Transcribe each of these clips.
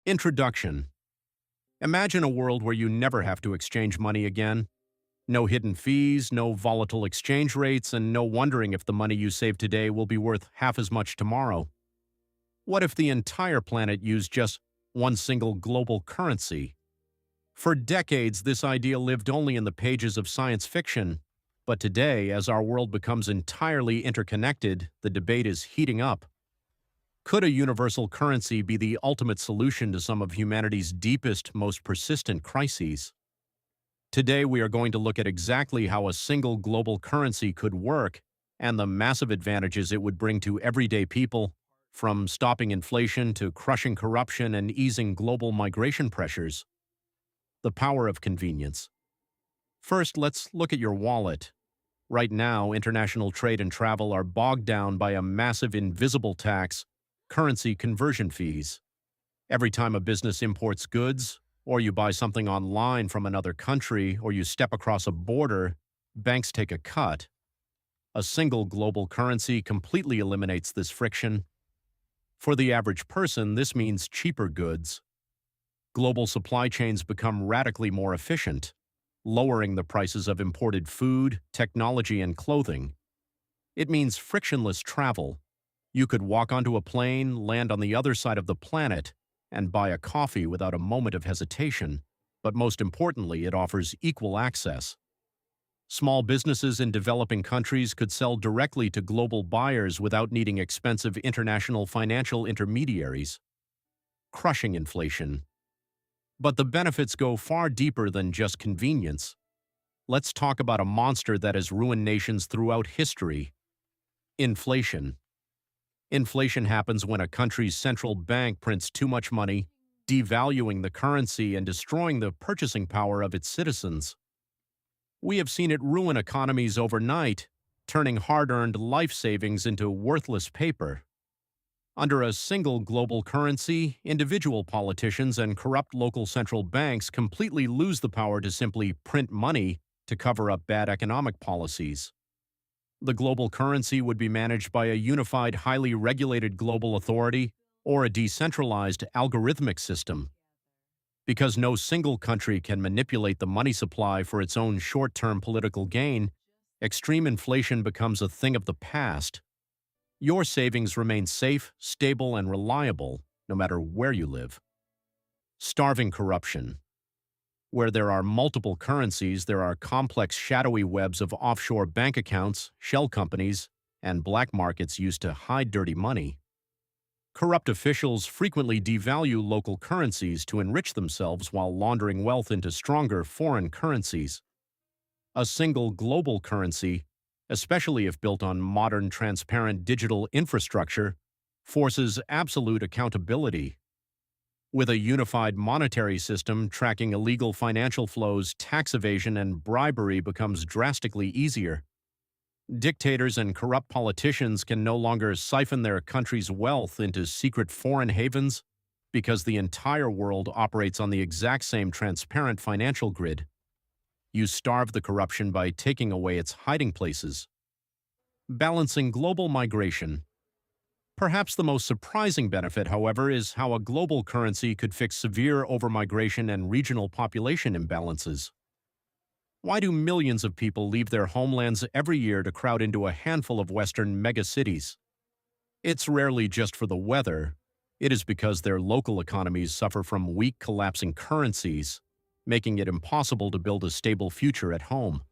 Introduction. Imagine a world where you never have to exchange money again. No hidden fees, no volatile exchange rates, and no wondering if the money you save today will be worth half as much tomorrow. What if the entire planet used just one single global currency? For decades, this idea lived only in the pages of science fiction. But today, as our world becomes entirely interconnected, the debate is heating up. Could a universal currency be the ultimate solution to some of humanity's deepest, most persistent crises? Today, we are going to look at exactly how a single global currency could work and the massive advantages it would bring to everyday people, from stopping inflation to crushing corruption and easing global migration pressures. The power of convenience. First, let's look at your wallet. Right now, international trade and travel are bogged down by a massive invisible tax, currency conversion fees. Every time a business imports goods, or you buy something online from another country, or you step across a border, banks take a cut. A single global currency completely eliminates this friction. For the average person, this means cheaper goods. Global supply chains become radically more efficient, lowering the prices of imported food, technology, and clothing. It means frictionless travel. You could walk onto a plane, land on the other side of the planet, and buy a coffee without a moment of hesitation. But most importantly, it offers equal access. Small businesses in developing countries could sell directly to global buyers without needing expensive international financial intermediaries, crushing inflation. But the benefits go far deeper than just convenience. Let's talk about a monster that has ruined nations throughout history: inflation. Inflation happens when a country's central bank prints too much money, devaluing the currency and destroying the purchasing power of its citizens. We have seen it ruin economies overnight, turning hard-earned life savings into worthless paper. Under a single global currency, individual politicians and corrupt local central banks completely lose the power to simply print money to cover up bad economic policies. The global currency would be managed by a unified, highly regulated global authority or a decentralized algorithmic system. Because no single country can manipulate the money supply for its own short-term political gain, extreme inflation becomes a thing of the past. Your savings remain safe, stable, and reliable, no matter where you live. Starving corruption. Where there are multiple currencies, there are complex shadowy webs of offshore bank accounts, shell companies, and black markets used to hide dirty money. Corrupt officials frequently devalue local currencies to enrich themselves while laundering wealth into stronger foreign currencies. A single global currency, especially if built on modern, transparent digital infrastructure, forces absolute accountability. With a unified monetary system, tracking illegal financial flows, tax evasion, and bribery becomes drastically easier. Dictators and corrupt politicians can no longer siphon their country's wealth into secret foreign havens because the entire world operates on the exact same transparent financial grid. You starve the corruption by taking away its hiding places. Balancing global migration. Perhaps the most surprising benefit, however, is how a global currency could fix severe overmigration and regional population imbalances. Why do millions of people leave their homelands every year to crowd into a handful of Western megacities? It's rarely just for the weather. It is because their local economies suffer from weak, collapsing currencies, making it impossible to build a stable future at home.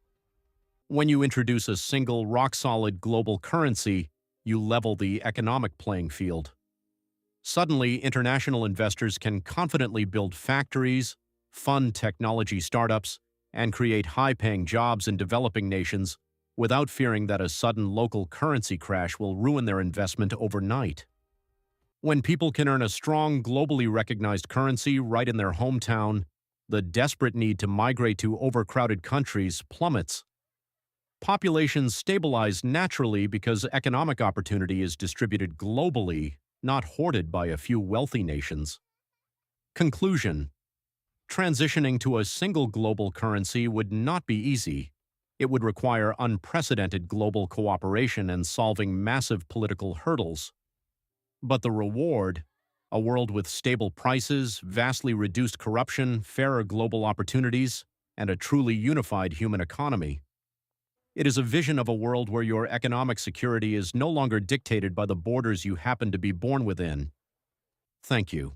When you introduce a single, rock-solid global currency, you level the economic playing field. Suddenly, international investors can confidently build factories, fund technology startups, and create high-paying jobs in developing nations without fearing that a sudden local currency crash will ruin their investment overnight. When people can earn a strong, globally recognized currency right in their hometown, the desperate need to migrate to overcrowded countries plummets. Populations stabilize naturally because economic opportunity is distributed globally, not hoarded by a few wealthy nations. Conclusion. Transitioning to a single global currency would not be easy. It would require unprecedented global cooperation and solving massive political hurdles. But the reward, A world with stable prices, vastly reduced corruption, fairer global opportunities, and a truly unified human economy. It is a vision of a world where your economic security is no longer dictated by the borders you happen to be born within. Thank you.